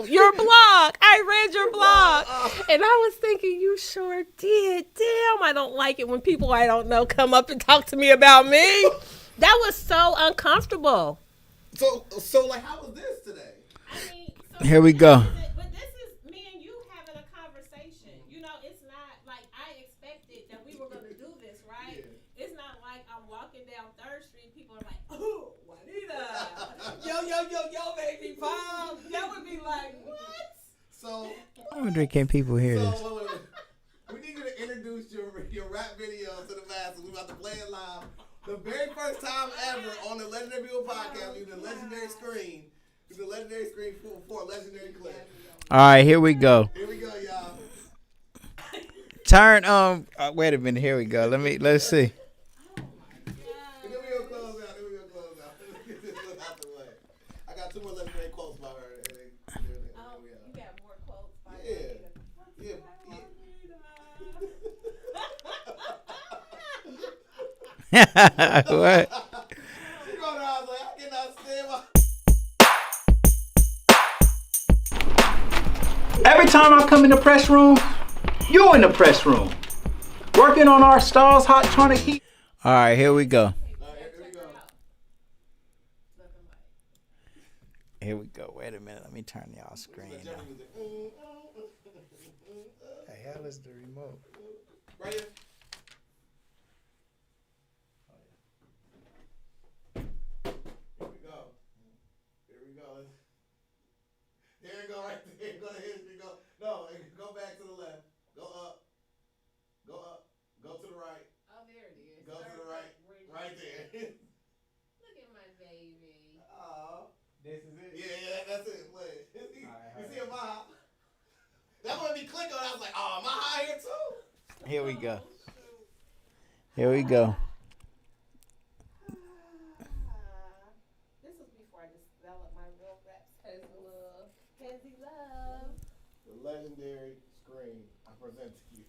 your blog. I read your blog. And I was thinking, you sure did. Damn, I don't like it when people I don't know come up and talk to me about me. That was so uncomfortable. So like, how was this today? I mean, Here we go. But this is me and you having a conversation. You know, it's not like I expected that we were going to do this, right? Yeah. It's not like I'm walking down 3rd Street. People are like, oh, Juanita. Yo, baby, pop. That would be like, what? So, I wonder can people hear this? wait. We need you to introduce your rap video to the masses. We're about to play it live. The very first time ever on the Legendary People podcast, we do the legendary screen. We do the legendary screen for a legendary clip. All right, here we go. Here we go, y'all. Turn wait a minute. Here we go. Let's see. And then we gonna close out. Let's get this one out the way. I got 2 more legendary quotes by her. You got more quotes by Yeah. What? She going around like, I cannot stand my. Every time I come in the press room, you in the press room, working on our stars, hot tonic heat. All right, here we go. Here we go. Wait a minute. Let me turn y'all screen on. The hell is the remote? Right here. Here we go. Here we go. There you go, right there. Go to history. Go. No, go back to the left. Go up. Go up. Go to the right. Oh, there it is. Go to the right. Right there. Look at my baby. Aw. This is it. Yeah, that's it. Wait. You Alright. see a mile? That when me click on it, I was like, oh, am I high here too? Here we go. Here we go. This was before I developed my real raps. Hazy love. Hazy love. The legendary screen I present to you.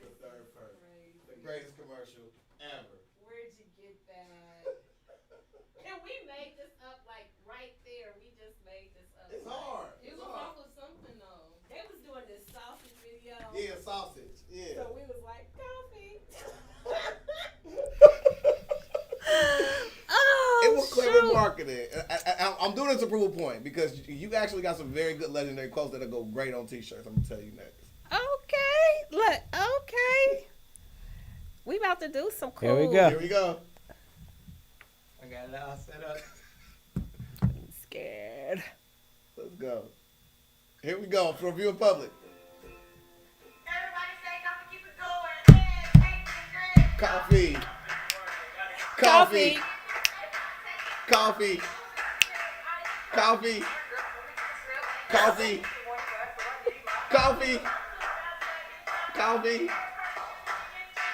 The third PERK. The greatest commercial ever. Where'd you get that? And we made this up like right there. We just made this up. It's hard. It It's was hard. off of something though. They was doing this sausage video. Yeah, sausage. Yeah. So we was like, coffee. It was clever marketing. I'm doing this to prove a point because you actually got some very good legendary quotes that'll go great on t-shirts. I'm gonna tell you next. Okay. Look, okay. We about to do some cool. Here we go. Here we go. I got it all set up. I'm scared. Let's go. Here we go for review in public. Coffee. Coffee. Coffee. Coffee. Coffee. Coffee. Coffee.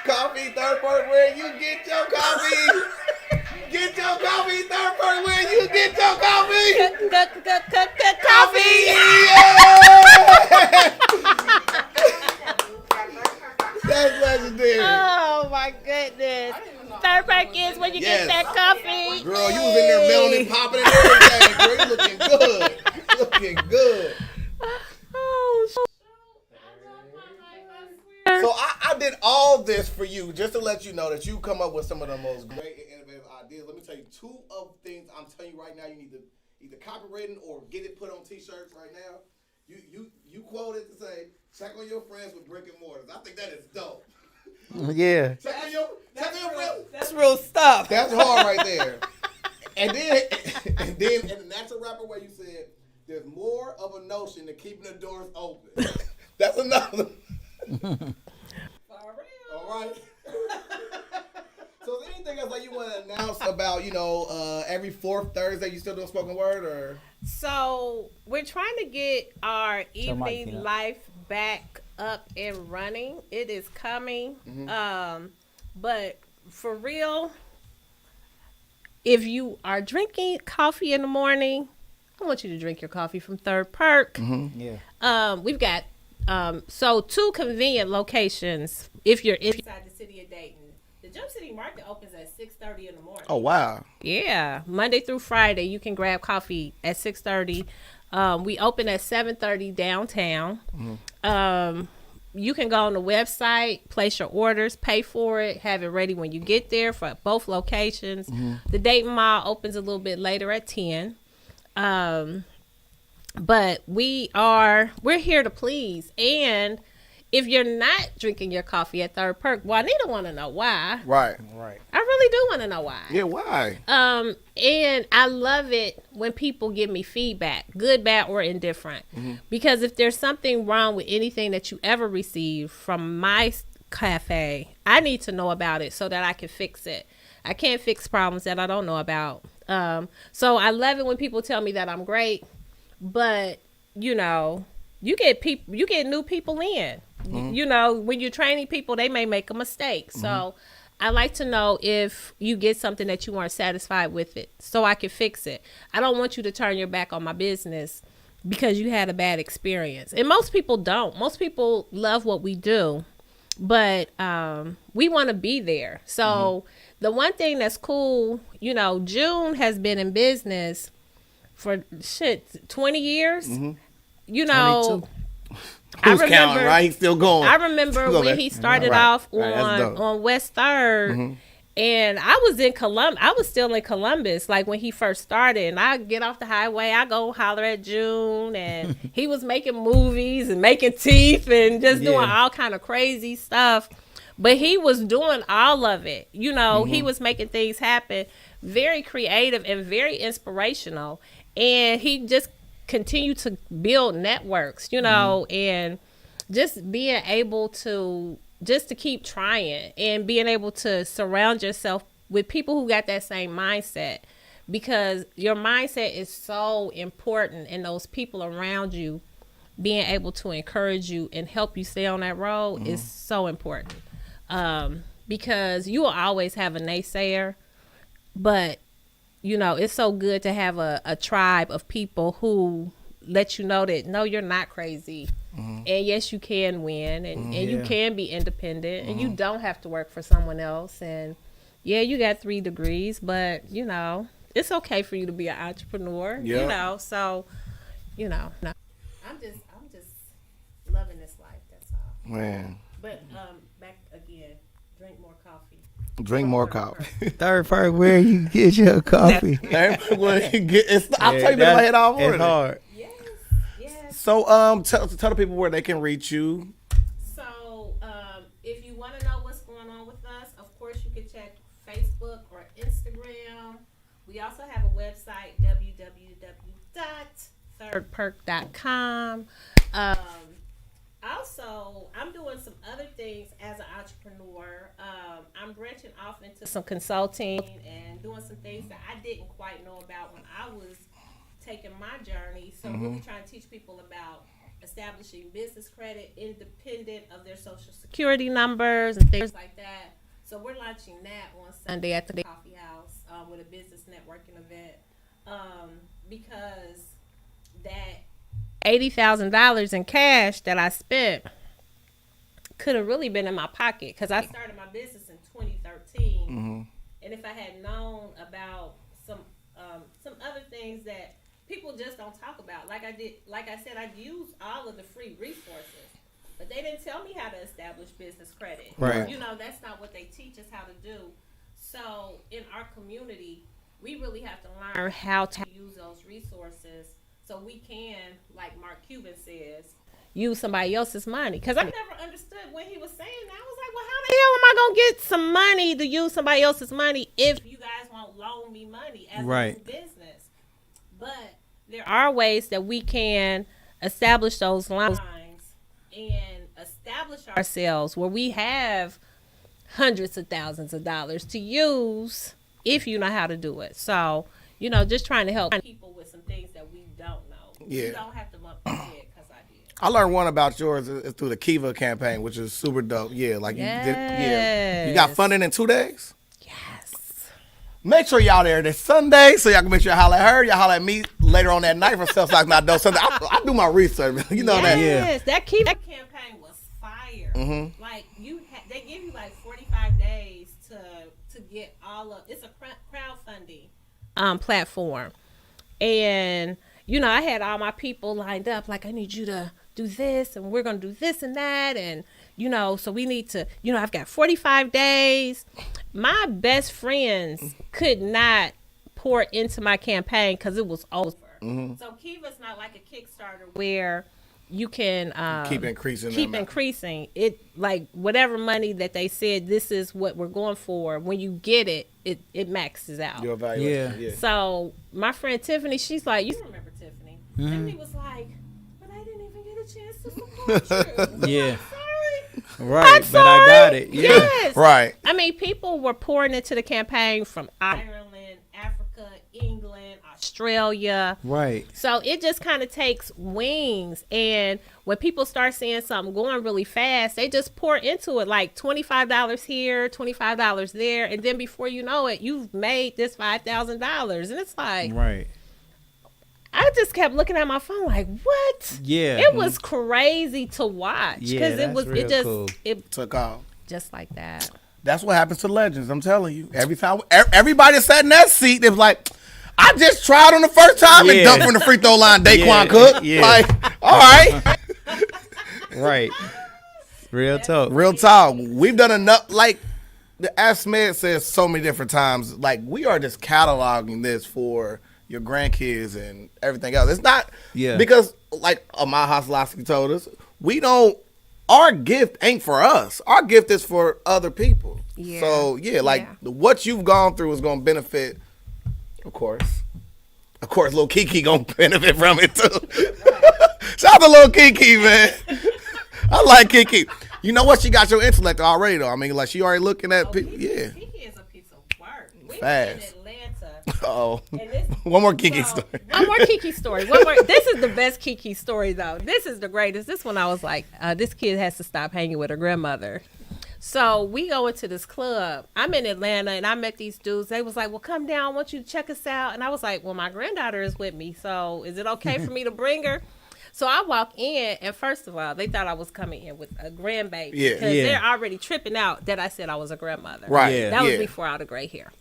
Coffee. Third PERK where you get your coffee. Get your coffee. Third PERK where you get your coffee. Coffee. Yeah! That's legendary. Oh my goodness. Third PERK is when you Yes. get that coffee. Girl, you was in there melting and popping and everything. Girl, you looking good. You looking good. Oh, So I did all this for you just to let you know that you come up with some of the most great and innovative ideas. Let me tell you two of things I'm telling you right now. You need to either copywritten or get it put on t-shirts right now. You quoted to say, check on your friends with brick and mortars. I think that is dope. Yeah. Check on your friends. that's real stuff. That's hard right there. And then in the natural rapper way you said, there's more of a notion than keeping the doors open. That's another. For real. All right. So is there anything else like you want to announce about, every fourth Thursday you still doing spoken word or? So we're trying to get our evening Tina. life back up and running. It is coming. But for real, if you are drinking coffee in the morning, I want you to drink your coffee from Third PERK. Yeah. We've got so two convenient locations if you're inside the city of Dayton. The Jump City Market opens at 6:30 in the morning. Oh, wow. Yeah, Monday through Friday you can grab coffee at 6:30. We open at 7:30 downtown. You can go on the website, place your orders, pay for it, have it ready when you get there for both locations. The Dayton Mall opens a little bit later at 10. But we're here to please. And if you're not drinking your coffee at Third PERK, Juanita want to know why. Right. I really do want to know why. Yeah, why? And I love it when people give me feedback, good, bad, or indifferent. Because if there's something wrong with anything that you ever receive from my cafe, I need to know about it so that I can fix it. I can't fix problems that I don't know about. So I love it when people tell me that I'm great, but you get new people in. When you're training people, they may make a mistake. So I like to know if you get something that you weren't satisfied with it so I can fix it. I don't want you to turn your back on my business because you had a bad experience. And most people don't. Most people love what we do, but we want to be there. So the one thing that's cool, June has been in business for 20 years. 22. Who's counting, right? He's still going. I remember when he started off on West 3rd, and I was in Columbus. I was still in Columbus, like when he first started. And I get off the highway, I go holler at June, and he was making movies and making teeth and just doing all kind of crazy stuff. But he was doing all of it. He was making things happen, very creative and very inspirational. And he just continue to build networks, and just being able to keep trying and being able to surround yourself with people who got that same mindset, because your mindset is so important, and those people around you being able to encourage you and help you stay on that road is so important. Because you will always have a naysayer, but you know, it's so good to have a tribe of people who let you know that no, you're not crazy. And yes, you can win, and you can be independent, and you don't have to work for someone else. And yeah, you got 3 degrees, but you know, it's okay for you to be an entrepreneur. Yeah. You know, so you know, no. I'm just loving this life. That's all. Man, But back again, drink more coffee. drink more coffee. Third part, where you get your coffee. I'll tell you in my head all morning. It's hard. Yes. So, tell the people where they can reach you. So, if you want to know what's going on with us, of course, you can check Facebook or Instagram. We also have a website, www.thirdperk.com. Also, I'm doing some other things as an entrepreneur. I'm branching off into some consulting and doing some things that I didn't quite know about when I was taking my journey. So really trying to teach people about establishing business credit independent of their social security numbers and things like that. So we're launching that on Sunday at the coffee house with a business networking event, because that $80,000 in cash that I spent could have really been in my pocket, because I started my business in 2013, and if I had known about some other things that people just don't talk about, like I said, I'd used all of the free resources, but they didn't tell me how to establish business credit. Right. You know, that's not what they teach us how to do. So in our community, we really have to learn how to use those resources so we can, like Mark Cuban says, use somebody else's money. Because I never understood when he was saying that. I was like, well, how the hell am I going to get some money to use somebody else's money if you guys won't loan me money as a new business? But there are ways that we can establish those lines and establish ourselves where we have hundreds of thousands of dollars to use if you know how to do it. So, you know, just trying to help people with some things that we don't know. Yeah. You don't have to bump your head because I did. I learned one about yours is through the Kiva campaign, which is super dope. Yeah, like you did. Yeah, you got funding in 2 days. Yes. Make sure y'all there this Sunday so y'all can make sure y'all holler at her. Y'all holler at me later on that night for stuff like not dope Sunday. I do my research. You know that. Yes, that Kiva campaign was fire. Like they give you like 45 days to get all of. It's a crowdfunding platform, and you know I had all my people lined up. Like, I need you to do this, and we're gonna do this and that, and you know, so we need to. You know, I've got 45 days. My best friends could not pour into my campaign because it was over. So Kiva's not like a Kickstarter where you can keep increasing. Increasing it, like whatever money that they said this is what we're going for. When you get it, it maxes out. Your evaluation. Yeah. So my friend Tiffany, she's like, you remember Tiffany? Tiffany was like, but I didn't even get a chance to support you. Yeah. I'm sorry. Right, but I got it. Yeah. Yes. Right. I mean, people were pouring into the campaign from Ireland, Africa, England, Australia. Right. So it just kind of takes wings. And when people start seeing something going really fast, they just pour into it, like $25 here, $25 there. And then before you know it, you've made this $5,000. And it's like, right. I just kept looking at my phone like, what? Yeah. It was crazy to watch. Yeah, it just cool. it Took off. just like that. That's what happens to legends. I'm telling you. Every time, everybody sat in that seat, it was like, I just tried on the first time and dumped from the free throw line, Daquan Cook. Yeah. Like, all right. Right. Real talk. Real talk. We've done enough. Like, as Smith says so many different times, like, we are just cataloging this for your grandkids and everything else. It's not because, like Amah Haslowski told us, our gift ain't for us. Our gift is for other people. Yeah. So, what you've gone through is going to benefit, of course, little Kiki going to benefit from it, too. Shout out to little Kiki, man. I like Kiki. You know what? She got your intellect already, though. I mean, like, she already looking at people. Yeah. Kiki is a piece of work. We Fast. were in Atlanta Oh, And this, one more Kiki so, story. One more Kiki story. One more. This is the best Kiki story, though. This is the greatest. This one I was like, this kid has to stop hanging with her grandmother. So we go into this club. I'm in Atlanta, and I met these dudes. They was like, well, come down. I want you to check us out. And I was like, well, my granddaughter is with me, so is it okay for me to bring her? So I walk in, and first of all, they thought I was coming in with a grandbaby. Yeah. Because Yeah. they're already tripping out that I said I was a grandmother. Right. Yeah. That was yeah. before all the gray hair.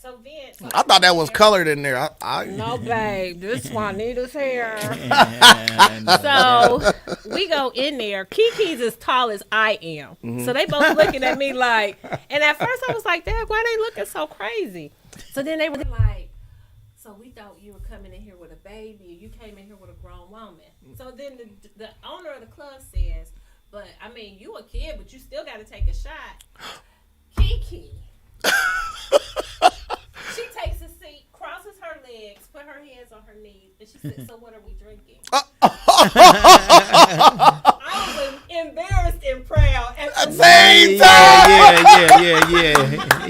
So then... I thought that was colored in there. No, babe, this Juanita's hair. And, So we go in there. Kiki's as tall as I am. So they both looking at me like, and at first I was like, Dad, why they looking so crazy? So then they were like, so we thought you were coming in here with a baby. You came in here with a grown woman. So then the owner of the club says, but I mean, you a kid, but you still got to take a shot. Kiki. She takes a seat, crosses her legs, put her hands on her knees, and she said, so what are we drinking? I was embarrassed and proud at the Same time.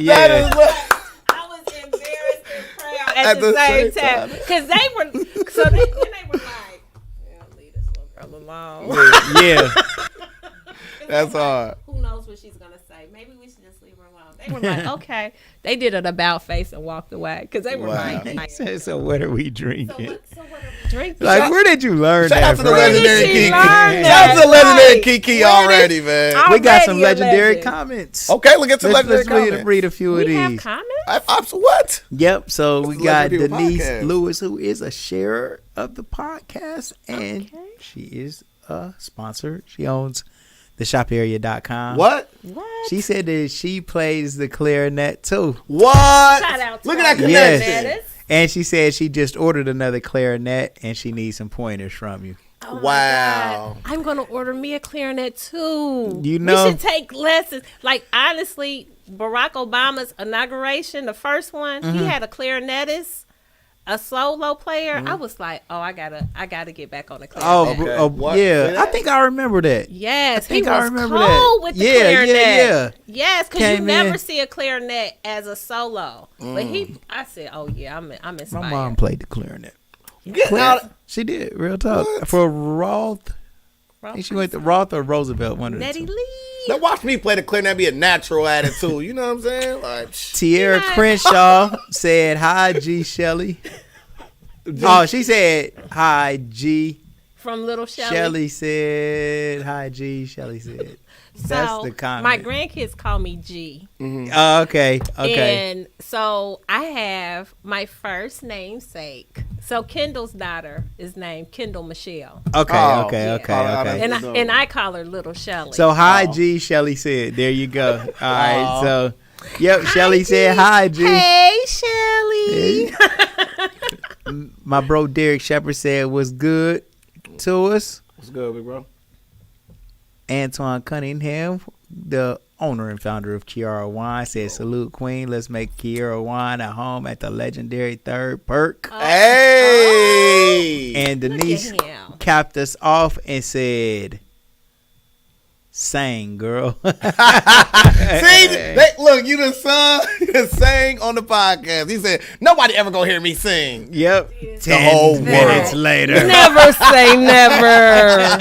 yeah. I was embarrassed and proud at the same time. Because they were, so then they were like, yeah, leave this little girl alone. Yeah. That's hard. Who knows what she's going to say? Maybe we should just leave her alone. They were like, okay. They did an about face and walked away. Because they were Wow. like, So what are we so drinking? what are we drinking? Like, where did you learn Shout that out to the from? legendary Where did Kiki. she Shout learn out that? to the legendary Right. Kiki Where did- already, man. We got some Already a legendary legend. comments. Okay, look at some Let's legendary read, comments. read a few of We have these. comments? What? Yep. So we This is got Legendary Denise Podcast. Lewis, who is a sharer of the podcast, and Okay. she is a sponsor. She owns theshoparea.com. What? What? She said that she plays the clarinet too. What? Shout out to Look at our that connection. clarinetists. And she said she just ordered another clarinet and she needs some pointers from you. Oh my Wow. God. I'm going to order me a clarinet too. You know- We should take lessons. Like, honestly, Barack Obama's inauguration, the first one, he had a clarinetist, a solo player. I was like, oh, I gotta get back on the clarinet. Okay. What? Yeah. Say that? I think I remember that. Yes, think he I was remember cold that. with the Yeah, clarinet. yeah. Yes, because you Came never in. see a clarinet as a solo. But I said, oh yeah, I'm inspired. My mom played the clarinet. Get out. She did, real talk. What? For Roth. I think she went to Roth or Roosevelt, one of the Nettie two. Lee. Now watch me play the clarinet, be a natural attitude. You know what I'm saying? Like, Tierra Yeah. Crenshaw said, hi, G. Shelley. Oh, she said, hi, G. From Little Shelly. Shelley said, hi, G. Shelley said. That's So the comment. my grandkids call me G. Oh, okay. Okay. And so I have my first namesake. So Kendall's daughter is named Kendall Michelle. Okay. Oh, Okay. yeah. Okay. Oh, Okay. And I call her Little Shelly. So, hi, Oh. G. Shelley said. There you go. All right. Oh. So, yep. Shelley said, hi, G. Hey, Shelly. My bro Derek Shepard said, what's good to us? what's good, big bro? Antoine Cunningham, the owner and founder of Kiara Wine, said, salute, Queen. Let's make Kiara Wine at home at the legendary third PERK. Hey. And Denise Look at him. capped us off and said, sang, girl. See, look, you the son sang on the podcast. He said, nobody ever gonna hear me sing. Yep. The whole 10 minutes world. later. Never say never.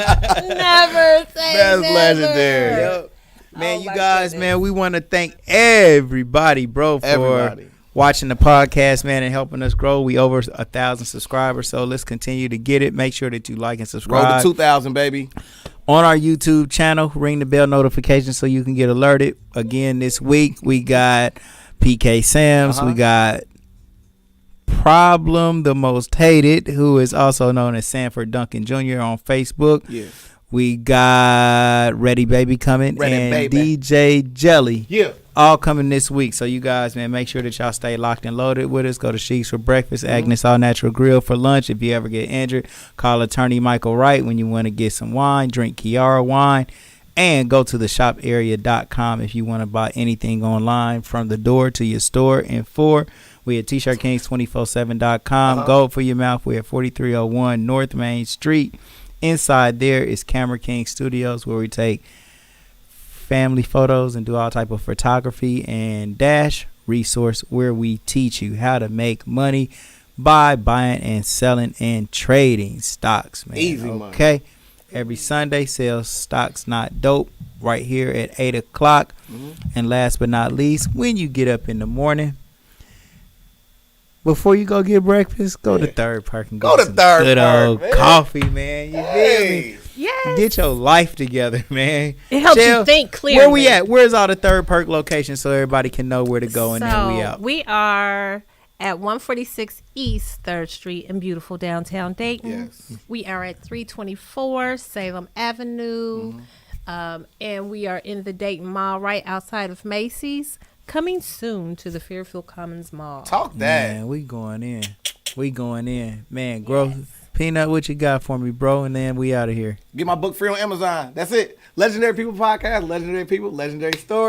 Never say That's never. Yep. legendary. Man, Oh, you my guys, goodness. man, we want to thank everybody, bro, for Everybody. watching the podcast, man, and helping us grow. We over 1,000 subscribers, so let's continue to get it. Make sure that you like and Roll subscribe to 2,000, baby. on our YouTube channel. Ring the bell notification so you can get alerted. Again, this week we got PK Sams, we got Problem the Most Hated, who is also known as Sanford Duncan Jr. on Facebook. Yeah. We got Ready Baby coming Ready and Baby. DJ Jelly. Yeah. All coming this week. So you guys, man, make sure that y'all stay locked and loaded with us. Go to Sheikhs for breakfast, Agnes All Natural Grill for lunch. If you ever get injured, call attorney Michael Wright when you want to get some wine. Drink Kiara Wine. And go to theshoparea.com if you want to buy anything online from the door to your store. And we at t-shirtkings247.com. Gold for your mouth. We're at 4301 North Main Street. Inside there is Camera King Studios, where we take family photos and do all type of photography and dash resource where we teach you how to make money by buying and selling and trading stocks, man. Easy money. Okay. Every Sunday, sales Stocks Not Dope right here at 8 o'clock. And last but not least, when you get up in the morning, before you go get breakfast, go to Third Perk and Go get to some Third good Perk, old man. coffee, man. You feel Hey. me? Yes. Get your life together, man. It helps Shell, you think clearly. Where we at? Where's all the Third Perk locations so everybody can know where to go and then we So out? we are at 146 East 3rd Street in beautiful downtown Dayton. Yes. We are at 324 Salem Avenue. And we are in the Dayton Mall right outside of Macy's. Coming soon to the Fairfield Commons Mall. Talk that. Man, we going in. We going in. Man, growth. Peanut, what you got for me, bro? And then we out of here. Get my book free on Amazon. That's it. Legendary People Podcast, Legendary People, Legendary Stories.